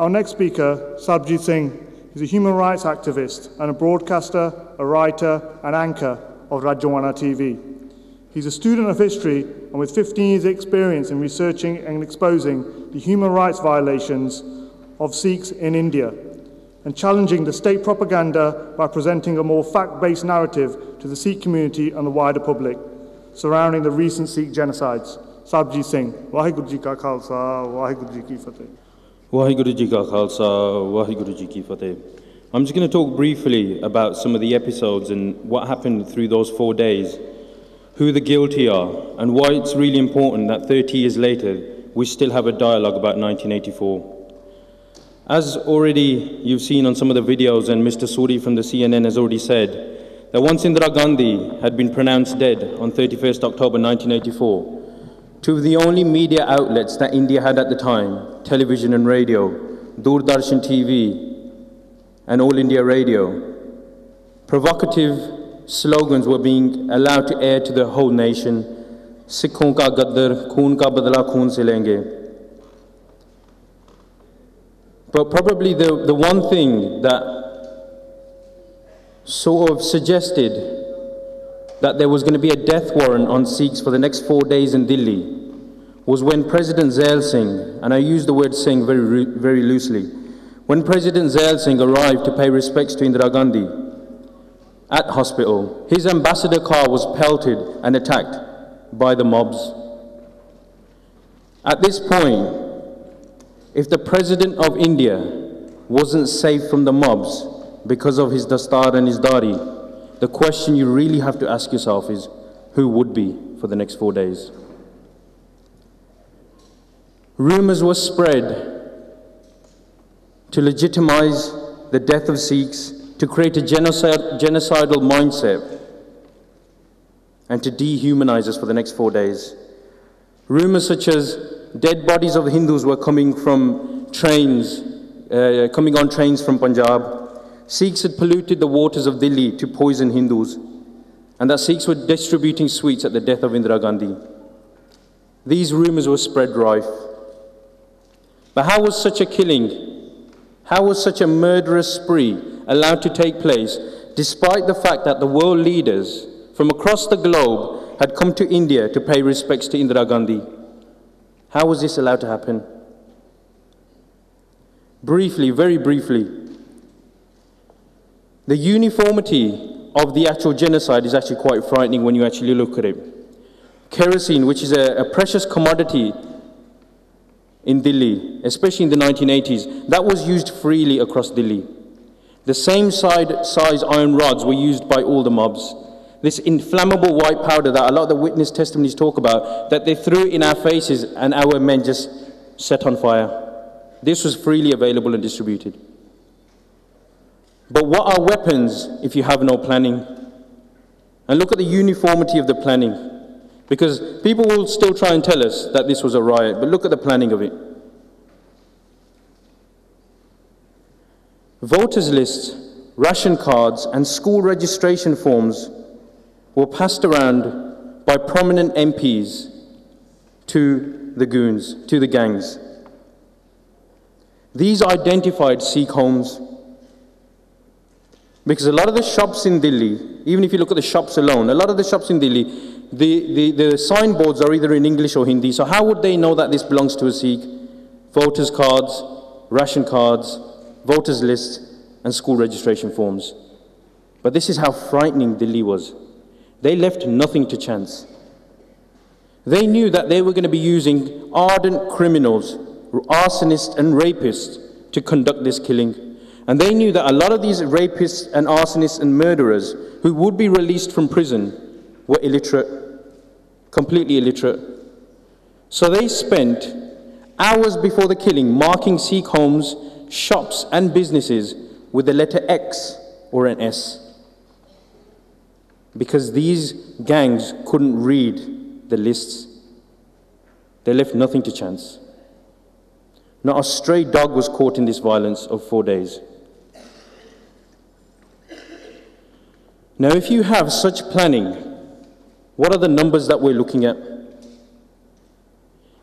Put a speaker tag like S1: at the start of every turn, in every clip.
S1: Our next speaker, Sarbjit Singh, is a human rights activist and a broadcaster, a writer and anchor of RajoanaTV. He's a student of history and with 15 years' experience in researching and exposing the human rights violations of Sikhs in India and challenging the state propaganda by presenting a more fact-based narrative to the Sikh community and the wider public surrounding the recent Sikh genocides. Sarbjit Singh. Waheguru Ji Ka Khalsa, Waheguru Ji Ki Fateh.
S2: Waheguru Ji Ka Khalsa, Waheguru Ji Ki Fateh. I'm just going to talk briefly about some of the episodes and what happened through those 4 days, who the guilty are, and why it's really important that 30 years later we still have a dialogue about 1984. As already you've seen on some of the videos, and Mr. Suri from the CNN has already said, that once Indira Gandhi had been pronounced dead on 31st October 1984, two of the only media outlets that India had at the time, television and radio, Doordarshan TV and All India Radio, provocative slogans were being allowed to air to the whole nation. Sikhon ka gaddar, khoon ka badla khoon se lenge. But probably the one thing that sort of suggested that there was going to be a death warrant on Sikhs for the next 4 days in Delhi was when President Zail Singh, and I use the word Singh very loosely, when President Zail Singh arrived to pay respects to Indira Gandhi at hospital, his ambassador car was pelted and attacked by the mobs. At this point, if the President of India wasn't safe from the mobs because of his dastar and his dari, the question you really have to ask yourself is, who would be for the next 4 days? Rumors were spread to legitimize the death of Sikhs, to create a genocidal mindset, and to dehumanize us for the next 4 days. Rumors such as dead bodies of Hindus were coming from trains, coming on trains from Punjab. Sikhs had polluted the waters of Delhi to poison Hindus, and that Sikhs were distributing sweets at the death of Indira Gandhi. These rumors were spread rife. But how was such a killing, how was such a murderous spree allowed to take place, despite the fact that the world leaders from across the globe had come to India to pay respects to Indira Gandhi? How was this allowed to happen? Briefly, very briefly, the uniformity of the actual genocide is actually quite frightening when you actually look at it. Kerosene, which is a precious commodity in Delhi, especially in the 1980s, that was used freely across Delhi. The same size iron rods were used by all the mobs. This inflammable white powder that a lot of the witness testimonies talk about, that they threw in our faces and our men just set on fire. This was freely available and distributed. But what are weapons if you have no planning? And look at the uniformity of the planning. Because people will still try and tell us that this was a riot, but look at the planning of it. Voters' lists, ration cards, and school registration forms were passed around by prominent MPs to the goons, to the gangs. These identified Sikh homes, because a lot of the shops in Delhi, even if you look at the shops alone, a lot of the shops in Delhi, the signboards are either in English or Hindi. So how would they know that this belongs to a Sikh? Voters' cards, ration cards, voters' lists, and school registration forms. But this is how frightening Delhi was. They left nothing to chance. They knew that they were going to be using ardent criminals, arsonists and rapists to conduct this killing. And they knew that a lot of these rapists and arsonists and murderers who would be released from prison were illiterate, completely illiterate. So they spent hours before the killing marking Sikh homes, shops and businesses with the letter X or an S, because these gangs couldn't read the lists. They left nothing to chance. Not a stray dog was caught in this violence of 4 days. Now, if you have such planning, what are the numbers that we're looking at?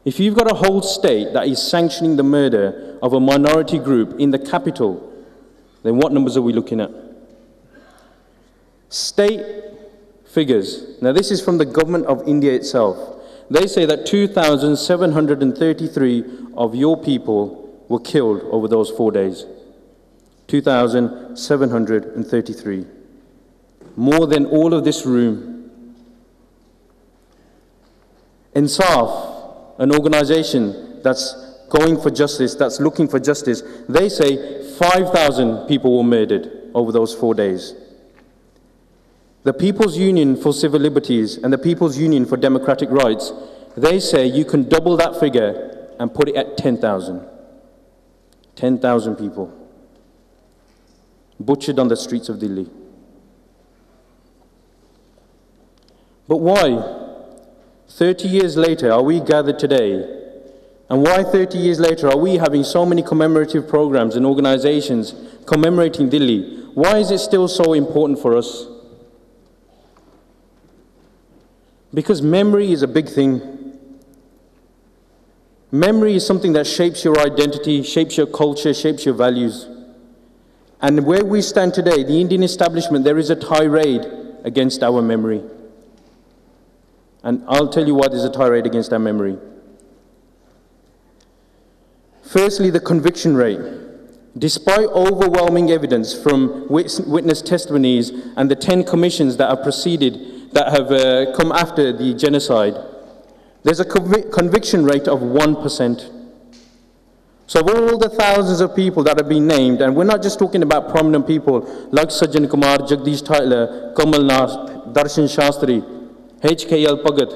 S2: If you've got a whole state that is sanctioning the murder of a minority group in the capital, then what numbers are we looking at? State figures. Now this is from the government of India itself. They say that 2,733 of your people were killed over those 4 days. 2,733. More than all of this room. Insaf, an organization that's going for justice, that's looking for justice, they say 5,000 people were murdered over those 4 days. The People's Union for Civil Liberties and the People's Union for Democratic Rights, they say you can double that figure and put it at 10,000. 10,000 people butchered on the streets of Delhi. But why, 30 years later, are we gathered today? And why 30 years later are we having so many commemorative programs and organizations commemorating Delhi? Why is it still so important for us? Because memory is a big thing. Memory is something that shapes your identity, shapes your culture, shapes your values. And where we stand today, the Indian establishment, there is a tirade against our memory. And I'll tell you why there's a tirade against our memory. Firstly, the conviction rate. Despite overwhelming evidence from witness testimonies and the 10 commissions that have proceeded, that have come after the genocide, there's a conviction rate of 1%. So of all the thousands of people that have been named, and we're not just talking about prominent people like Sajjan Kumar, Jagdish Tyler, Kamal Nath, Darshan Shastri, HKL Pagat,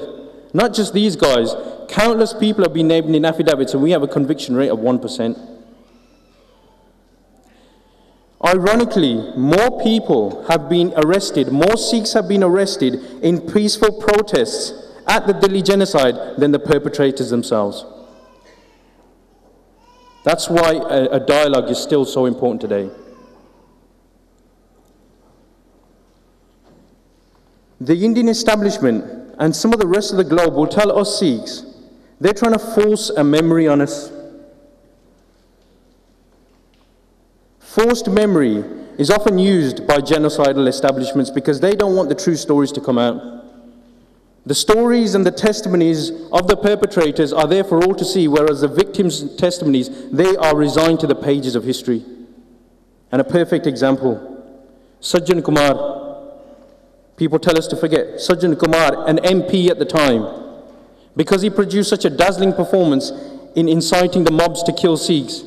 S2: not just these guys, countless people have been named in affidavits and we have a conviction rate of 1%. Ironically, more people have been arrested, more Sikhs have been arrested in peaceful protests at the Delhi genocide than the perpetrators themselves. That's why a dialogue is still so important today. The Indian establishment and some of the rest of the globe will tell us Sikhs, they're trying to force a memory on us. Forced memory is often used by genocidal establishments because they don't want the true stories to come out. The stories and the testimonies of the perpetrators are there for all to see, whereas the victims' testimonies, they are resigned to the pages of history. And a perfect example, Sajjan Kumar. People tell us to forget. Sajjan Kumar, an MP at the time, because he produced such a dazzling performance in inciting the mobs to kill Sikhs,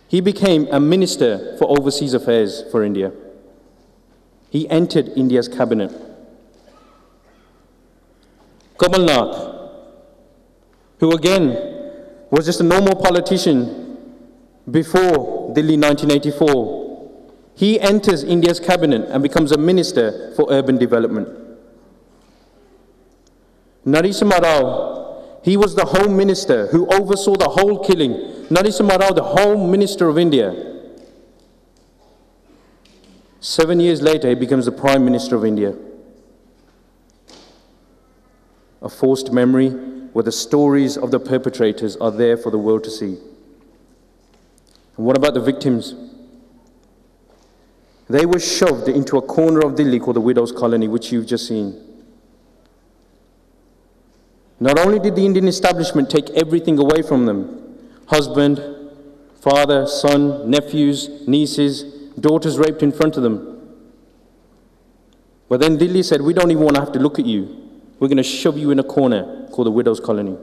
S2: he became a minister for overseas affairs for India. He entered India's cabinet. Kamal Nath, who again was just a normal politician before Delhi 1984, he enters India's cabinet and becomes a minister for urban development. Narasimha Rao, he was the Home Minister who oversaw the whole killing. Narasimha Rao, the Home Minister of India. 7 years later, he becomes the Prime Minister of India. A forced memory where the stories of the perpetrators are there for the world to see. And what about the victims? They were shoved into a corner of Delhi called the Widows' Colony, which you've just seen. Not only did the Indian establishment take everything away from them, husband, father, son, nephews, nieces, daughters raped in front of them, but then Delhi said, we don't even want to have to look at you. We're going to shove you in a corner called the Widows' Colony.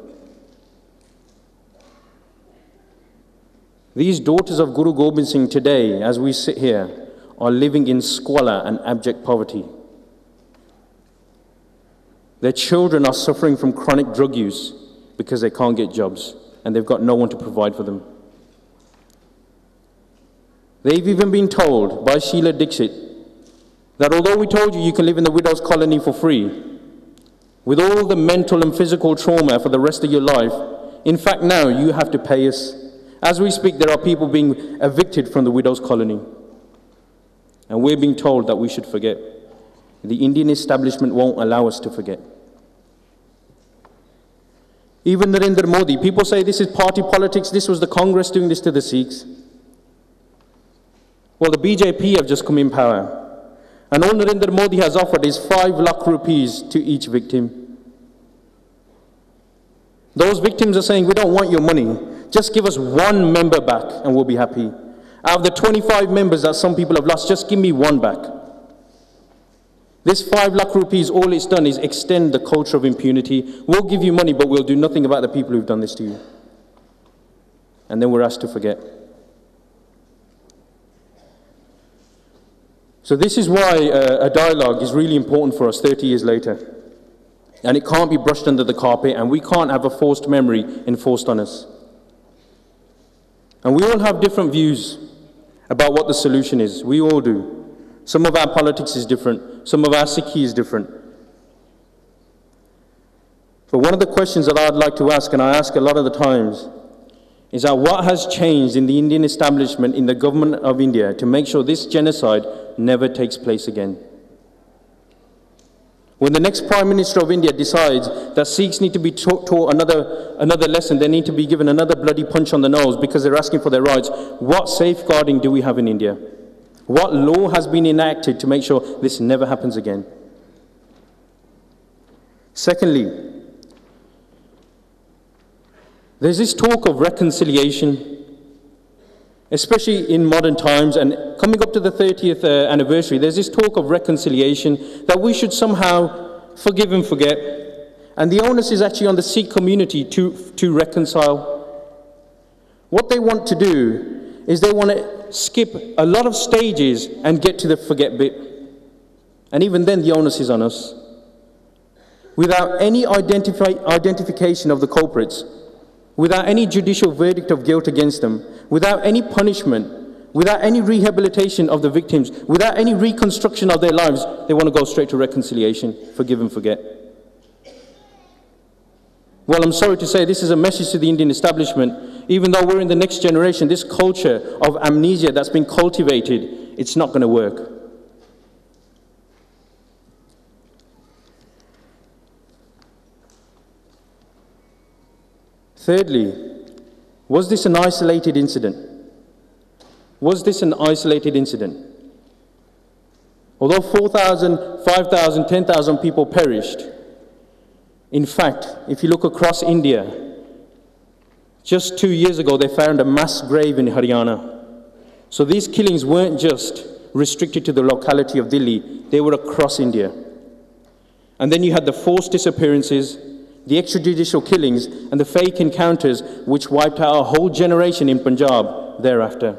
S2: These daughters of Guru Gobind Singh today, as we sit here, are living in squalor and abject poverty. Their children are suffering from chronic drug use because they can't get jobs and they've got no one to provide for them. They've even been told by Sheila Dixit that although we told you you can live in the Widows' Colony for free, with all the mental and physical trauma for the rest of your life, in fact now you have to pay us. As we speak, there are people being evicted from the Widows' Colony. And we're being told that we should forget. The Indian establishment won't allow us to forget. Even Narendra Modi, people say this is party politics, this was the Congress doing this to the Sikhs. Well, the BJP have just come in power. And all Narendra Modi has offered is 5 lakh rupees to each victim. Those victims are saying, we don't want your money. Just give us 1 member back and we'll be happy. Out of the 25 members that some people have lost, just give me 1 back. This 5 lakh rupees, all it's done is extend the culture of impunity. We'll give you money, but we'll do nothing about the people who've done this to you. And then we're asked to forget. So this is why a dialogue is really important for us 30 years later. And it can't be brushed under the carpet, and we can't have a forced memory enforced on us. And we all have different views about what the solution is. We all do. Some of our politics is different. Some of our Sikhi is different. But one of the questions that I'd like to ask, and I ask a lot of the times, is that what has changed in the Indian establishment, in the government of India, to make sure this genocide never takes place again? When the next Prime Minister of India decides that Sikhs need to be taught another lesson, they need to be given another bloody punch on the nose because they're asking for their rights, what safeguarding do we have in India? What law has been enacted to make sure this never happens again? Secondly, there's this talk of reconciliation, especially in modern times, and coming up to the 30th anniversary, there's this talk of reconciliation that we should somehow forgive and forget. And the onus is actually on the Sikh community to reconcile. What they want to do is they want to skip a lot of stages and get to the forget bit. And even then, the onus is on us. Without any identification of the culprits, without any judicial verdict of guilt against them, without any punishment, without any rehabilitation of the victims, without any reconstruction of their lives, they want to go straight to reconciliation, forgive and forget. Well, I'm sorry to say this is a message to the Indian establishment. Even though we're in the next generation, this culture of amnesia that's been cultivated, it's not going to work. Thirdly, was this an isolated incident? Was this an isolated incident? Although 4,000, 5,000, 10,000 people perished, in fact, if you look across India, just 2 years ago they found a mass grave in Haryana. So these killings weren't just restricted to the locality of Delhi, they were across India. And then you had the forced disappearances, the extrajudicial killings, and the fake encounters which wiped out a whole generation in Punjab thereafter.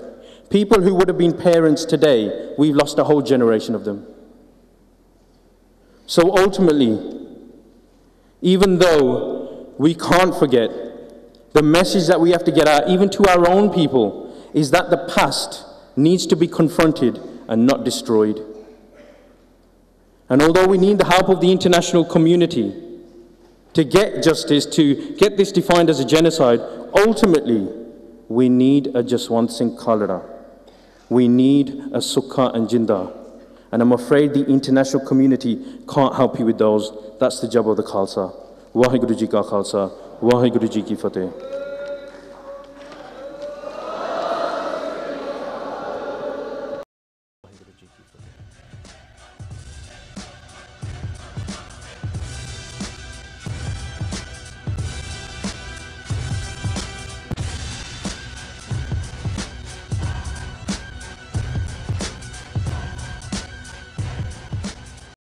S2: People who would have been parents today, we've lost a whole generation of them. So ultimately, even though we can't forget, the message that we have to get out, even to our own people, is that the past needs to be confronted and not destroyed. And although we need the help of the international community to get justice, to get this defined as a genocide, ultimately, we need a Jaswant Singh Khalda. We need a Sukha and Jinda. And I'm afraid the international community can't help you with those. That's the job of the Khalsa. Waheguru Ji Ka Khalsa, Waheguru Ji Ki Fateh.